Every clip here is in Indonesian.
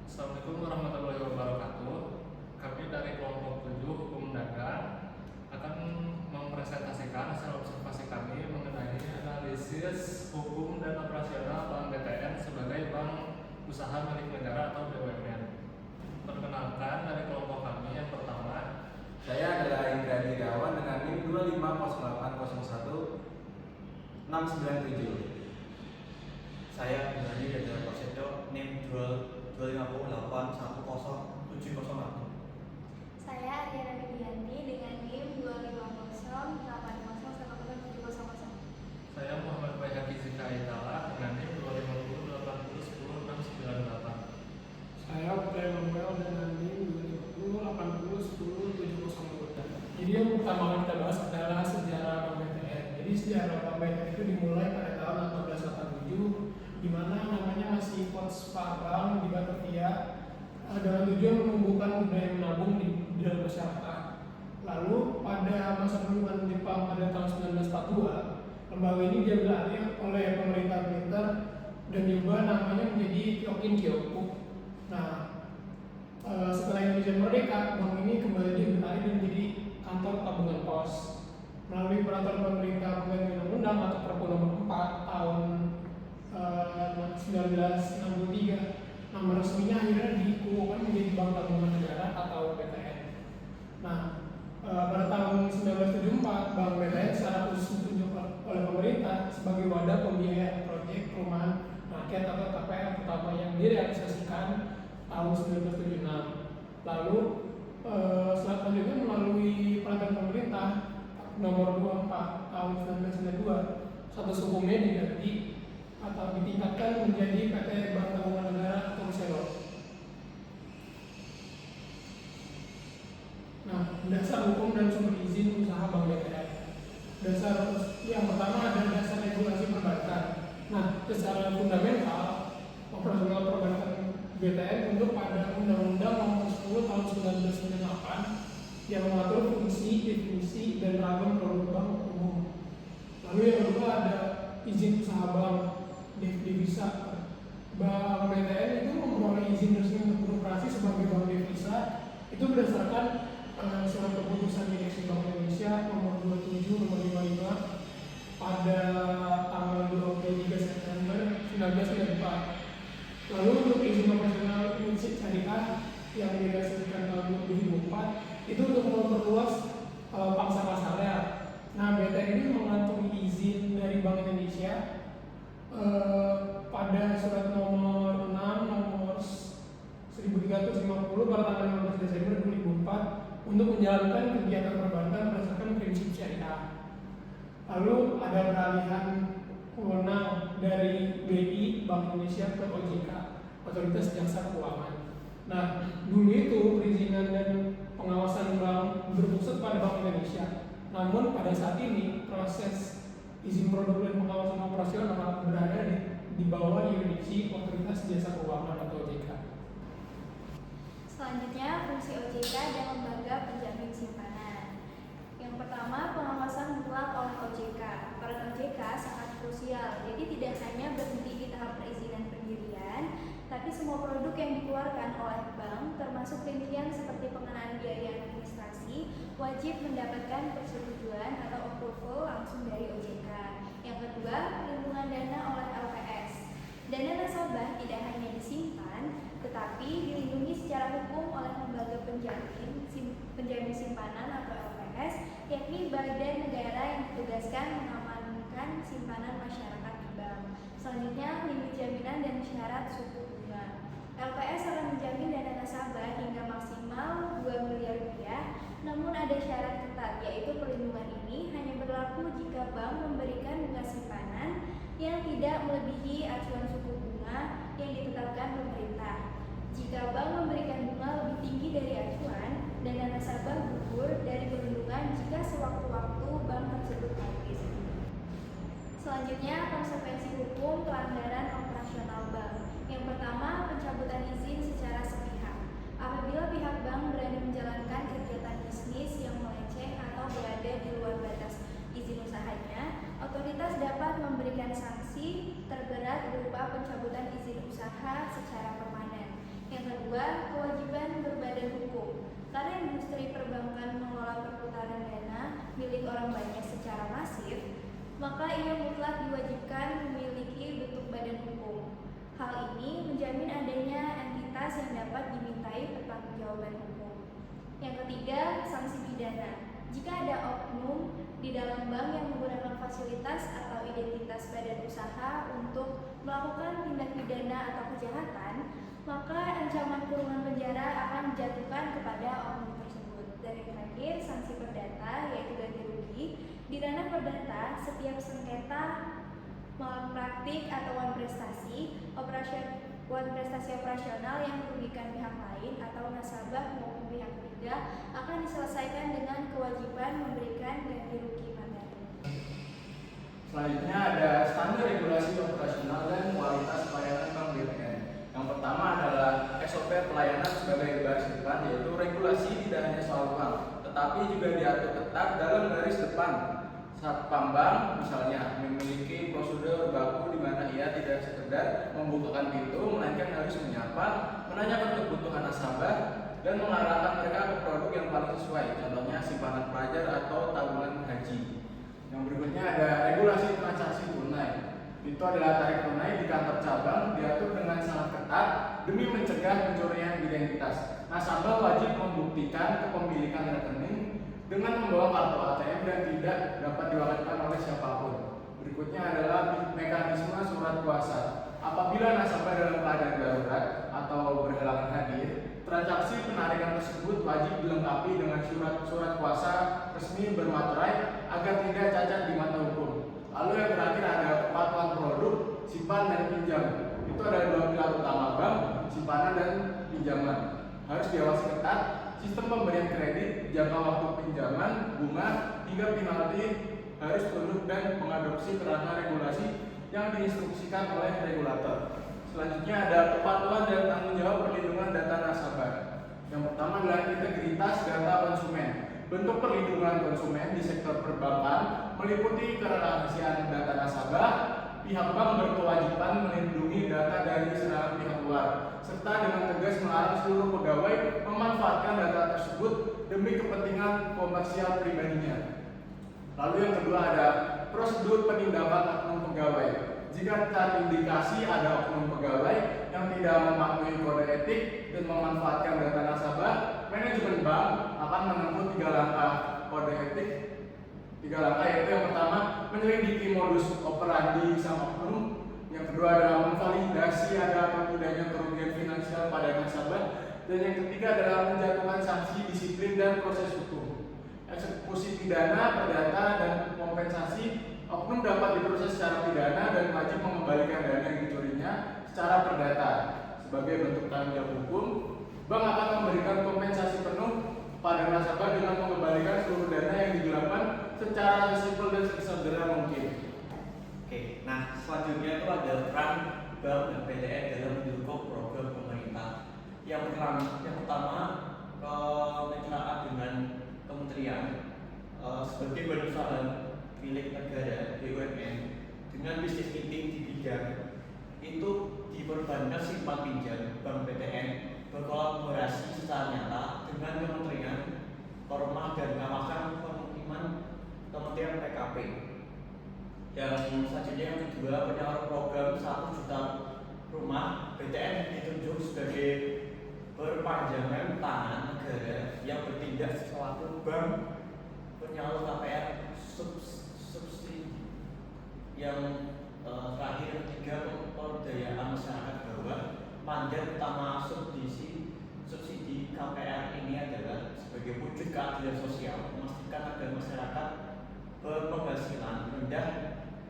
Assalamualaikum warahmatullahi wabarakatuh. Kami dari kelompok 7 Hukum Dagang akan mempresentasikan hasil observasi kami mengenai analisis hukum dan operasional Bank BTN sebagai bank usaha milik negara atau BUMN. Perkenalkan, dari kelompok kami yang pertama, Saya adalah Indra Dirawan dengan NIM 250801697. Saya Budi Dadar Prasetyo, NIM 258107001. Saya Ariana Widianti dengan NIM 25080801000. saya Muhammad Bayhaqi Zika Aitala dengan NIM 25080100698. Saya Putra Emanuel dengan NIM 25080107002. Jadi yang pertama kita bahas adalah sejarah Bank BTN. Jadi sejarah Bank BTN itu dimulai pada tahun 1887, di mana namanya masih Potspa Bank di Batavia, dengan tujuan menumbuhkan budaya menabung di dalam masyarakat. Lalu pada masa pemerintahan Jepang pada tahun 1942, lembaga ini diambil alih oleh pemerintah militer dan diubah namanya menjadi Kyokin Kyoku. Nah, setelah Indonesia merdeka, bank ini kembali diambil alih dan menjadi kantor tabungan pos. Melalui peraturan pemerintah pengganti undang-undang atau Perpu Nomor 4 tahun 1963, nama resminya akhirnya dikukuhkan menjadi Bank Tabungan Negara atau BTN. Nah, pada tahun 1974, Bank BTN secara khusus ditunjuk oleh pemerintah sebagai wadah pembiayaan proyek perumahan rakyat atau KPR pertama yang direalisasikan tahun 1976. Lalu selanjutnya melalui peraturan pemerintah nomor 24 tahun 1992, status hukumnya diganti atau ditingkatkan menjadi PT Bank Tabungan Negara atau Persero. Nah, dasar hukum dan sumber izin usaha Bank BTN. Dasar yang pertama adalah dasar regulasi perbankan. Nah, secara fundamental operasional perbankan BTN tunduk pada Undang-Undang Nomor 10 Tahun 1998 yang mengatur fungsi, definisi, dan ragam produk bank umum. Lalu yang kedua ada izin usaha bank, devisa. Bank BTN itu memperoleh izin resmi untuk beroperasi sebagai bank devisa itu berdasarkan surat keputusan Direksi Bank Indonesia nomor 27 nomor 55 pada tanggal 23 September 1994. Lalu untuk izin operasional unit syariah yang direalisasikan tahun 2004 itu untuk memperluas pangsa pasarnya. Nah, BTN ini mengantongi izin dari Bank Indonesia pada surat nomor 6 nomor 1350 pada tanggal 15 Desember 2004 untuk menjalankan kegiatan perbankan berdasarkan prinsip syariah. Lalu ada peralihan wewenang dari BI Bank Indonesia ke OJK, Otoritas Jasa Keuangan. Nah, dulu itu perizinan dan pengawasan bank berpusat pada Bank Indonesia. Namun pada saat ini proses izin produk dan pengawasan operasional berada di bawah yurisdiksi Otoritas Jasa Keuangan atau OJK. Selanjutnya, fungsi OJK dan lembaga penjamin simpanan. Yang pertama, pengawasan mutlak oleh OJK. Peran OJK sangat krusial, jadi tidak hanya berhenti di tahap perizinan pendirian, tapi semua produk yang dikeluarkan oleh bank, termasuk rincian seperti pengenaan biaya administrasi, wajib mendapatkan persetujuan atau approval langsung dari OJK. Yang kedua, perlindungan dana oleh LPS. Dana nasabah tidak hanya disimpan, tetapi dilindungi secara hukum oleh lembaga penjamin simpanan atau LPS, yakni badan negara yang ditugaskan mengamankan simpanan masyarakat di bank. Selanjutnya, limit jaminan dan syarat suku bunga. LPS akan menjamin dana nasabah hingga maksimal 2 miliar rupiah, namun ada syarat ketat, yaitu perlindungan ini hanya berlaku jika bank memberikan bunga simpanan yang tidak melebihi acuan suku bunga yang ditetapkan pemerintah. Jika bank memberikan bunga lebih tinggi dari acuan, dana nasabah gugur dari perlindungan jika sewaktu-waktu bank tersebut habis. Selanjutnya, konsekuensi hukum pelanggaran operasional bank. Yang pertama, pencabutan izin secara sepihak. Apabila pihak bank berani menjalankan kegiatan bisnis yang melenceng atau berada di luar batas izin usahanya, kedua, kewajiban berbadan hukum. Karena industri perbankan mengelola perputaran dana milik orang banyak secara masif, maka ia mutlak diwajibkan memiliki bentuk badan hukum. Hal ini menjamin adanya entitas yang dapat dimintai pertanggungjawaban hukum. Yang ketiga, sanksi pidana. Jika ada oknum di dalam bank yang menggunakan fasilitas atau identitas badan usaha untuk melakukan tindak pidana atau kejahatan, maka ancaman kurungan penjara akan dijatuhkan kepada oknum tersebut. Dan yang terakhir, sanksi perdata, yaitu ganti rugi. Di ranah perdata, setiap sengketa malpraktik atau wan prestasi operasional yang merugikan pihak lain atau nasabah maupun pihak ketiga akan diselesaikan dengan kewajiban memberikan ganti rugi materi. Selanjutnya ada standar regulasi operasional dan kualitas pelayanan Bank BTN. Yang pertama adalah SOP pelayanan sebagai garis depan, yaitu regulasi tidak hanya soal bank, tetapi juga diatur ketat dalam garis depan. Satpam Bank misalnya memiliki prosedur baku di mana ia tidak sekedar membukakan pintu, melainkan harus menyapa, menanyakan kebutuhan nasabah, dan mengarahkan mereka ke produk yang paling sesuai, contohnya simpanan pelajar atau tabungan haji. Yang berikutnya ada regulasi transaksi tunai. Itu adalah tarik tunai di kantor cabang diatur dengan sangat ketat demi mencegah pencurian identitas. Nasabah wajib membuktikan kepemilikan rekening dengan membawa kartu ATM dan tidak dapat diwakilkan oleh siapapun. Berikutnya adalah mekanisme surat kuasa. Apabila nasabah dalam keadaan darurat atau berhalangan hadir, transaksi penarikan tersebut wajib dilengkapi dengan surat kuasa resmi bermaterai agar tidak cacat di mata hukum. Lalu yang terakhir ada kepatuhan produk, simpan dan pinjam. Itu ada dua pilar utama bank, simpanan dan pinjaman. Harus diawasi ketat. Sistem pemberian kredit, jangka waktu pinjaman, bunga, hingga penalti harus tunduk dan mengadopsi kerangka regulasi yang diinstruksikan oleh regulator. Selanjutnya ada kepatuhan dan tanggung jawab perlindungan data nasabah. Yang pertama adalah integritas data konsumen. Bentuk perlindungan konsumen di sektor perbankan meliputi kerahasiaan data nasabah. Pihak bank berkewajiban melindungi data dari serangan pihak luar, serta dengan tegas melarang seluruh pegawai memanfaatkan data tersebut demi kepentingan komersial pribadinya. Lalu yang kedua ada prosedur penindakan oknum pegawai. Jika terindikasi ada oknum pegawai yang tidak mematuhi kode etik dan memanfaatkan data nasabah, manajemen bank akan menempuh 3 langkah kode etik. 3 langkah yaitu yang pertama menyelidiki modus operandi sang oknum, yang kedua adalah memvalidasi ada atau tidaknya kerugian finansial pada nasabah, dan yang ketiga adalah menjatuhkan sanksi disiplin dan proses hukum. Eksekusi pidana, perdata, dan kompensasi. Oknum dapat diproses secara pidana dan wajib mengembalikan dana yang dicurinya secara perdata. Sebagai bentuk tanggung jawab hukum, bank akan memberikan kompensasi penuh pada nasabah dengan mengembalikan seluruh dana yang digelapkan secara sesimpel dan sesegera mungkin. Oke, nah selanjutnya itu ada peran bank dan BTN dalam mendukung program pemerintah. Yang pertama kemitraan dengan kementerian sebagai badan usaha milik negara BUMN dengan bisnis meeting di bidang itu diperbankan simpan pinjam. Bank BTN berkolaborasi secara nyata dengan Kementerian Perumahan dan Kawasan Pemukiman Kementerian PKP. Yang selanjutnya yang kedua, penyaluran program 1 juta rumah. BTN ditunjuk sebagai perpanjangan tangan negara yang bertindak selaku bank penyalur KPR subsidi. Yang terakhir ketiga, pemberdayaan masyarakat bawah. Mandat utama subsidi KPR ini adalah sebagai wujud keadilan sosial, memastikan agar masyarakat berpenghasilan rendah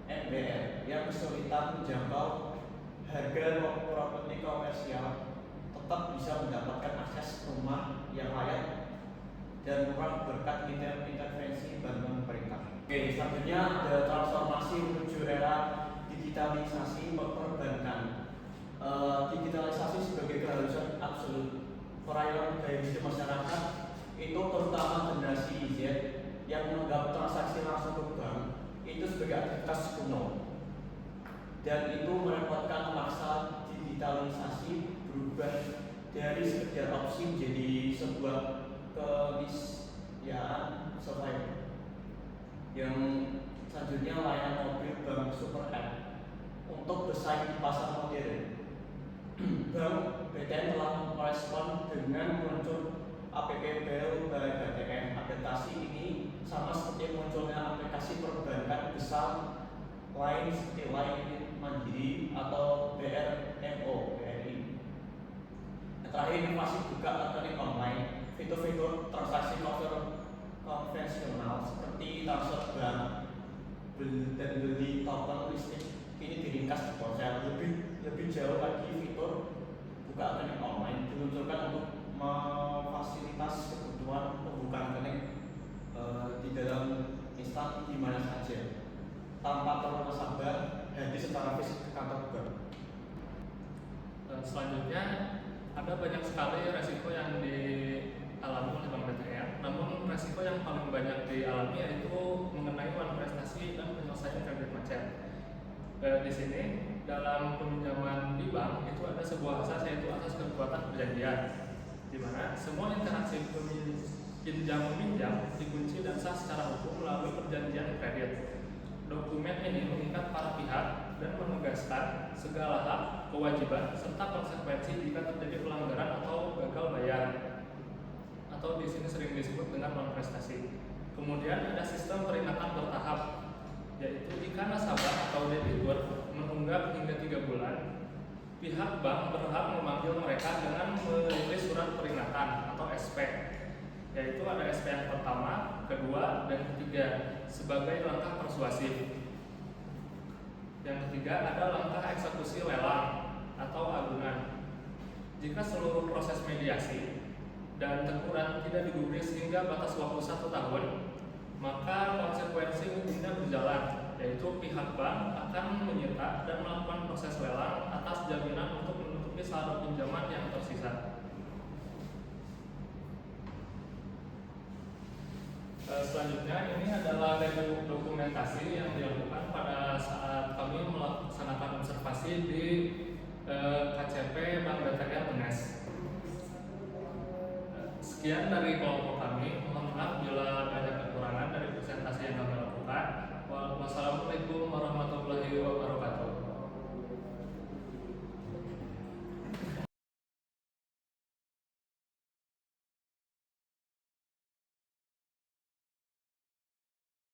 MBR yang kesulitan menjangkau harga properti komersial tetap bisa mendapatkan akses rumah yang layak dan murah berkat intervensi bantuan pemerintah. Oke, selanjutnya ada transformasi menuju era digitalisasi perbankan. Digitalisasi sebagai keharusan absolut. Perayaan gaya hidup masyarakat itu terutama generasi Z yang menganggap transaksi langsung ke bank itu sebagai aktivitas kuno, dan itu merepotkan memaksa digitalisasi berubah dari sekedar opsi menjadi sebuah keniscayaan survival. Yang selanjutnya layanan mobil bank super app untuk bersaing di pasar modern. Bank BTN telah merespon dengan muncul APK baru by BTN. Adaptasi ini sama seperti munculnya aplikasi perbankan besar lain seperti Line Mandiri atau BRMO BRI. Yang terakhir, inovasi buka rekening online. Fitur-fitur transaksi konvensional seperti transfer bank dan beli token listrik ini diringkas di ponsel. Lebih jauh lagi, fitur buka rekening online diluncurkan untuk memfasilitasi kebutuhan pembukaan rekening di dalam instan di mana saja tanpa perlu nasabah hadir secara fisik ke kantor bank. Selanjutnya ada banyak sekali resiko yang dialami oleh Bank BTN. Namun resiko yang paling banyak dialami yaitu mengenai uang prestasi dan penyelesaian kredit macet. Di sini dalam peminjaman di bank itu ada sebuah asas, yaitu asas kekuatan perjanjian, di mana semua interaksi pinjam meminjam dikunci dan sah secara hukum melalui perjanjian kredit. Dokumen ini mengikat para pihak dan menegaskan segala hak, kewajiban, serta konsekuensi jika terjadi pelanggaran atau gagal bayar, atau di sini sering disebut dengan uang prestasi. Kemudian ada sistem peringatan bertahap, yaitu jika nasabah atau debitur menunggak hingga 3 bulan, pihak bank berhak memanggil mereka dengan merilis surat peringatan atau SP, yaitu ada SP yang pertama, kedua, dan ketiga sebagai langkah persuasif. Yang ketiga ada langkah eksekusi lelang atau agunan. Jika seluruh proses mediasi dan teguran tidak digubris hingga batas waktu 1 tahun, maka konsekuensi hukumnya berjalan, yaitu pihak bank akan menyita dan melakukan proses lelang atas jaminan untuk menutupi saldo pinjaman yang tersisa. Selanjutnya ini adalah dokumentasi yang dilakukan pada saat kami melaksanakan observasi di KCP Bank BTN UNES. Sekian dari kelompok kami. Mohon maaf bila banyak kekurangan dari presentasi yang kami lakukan.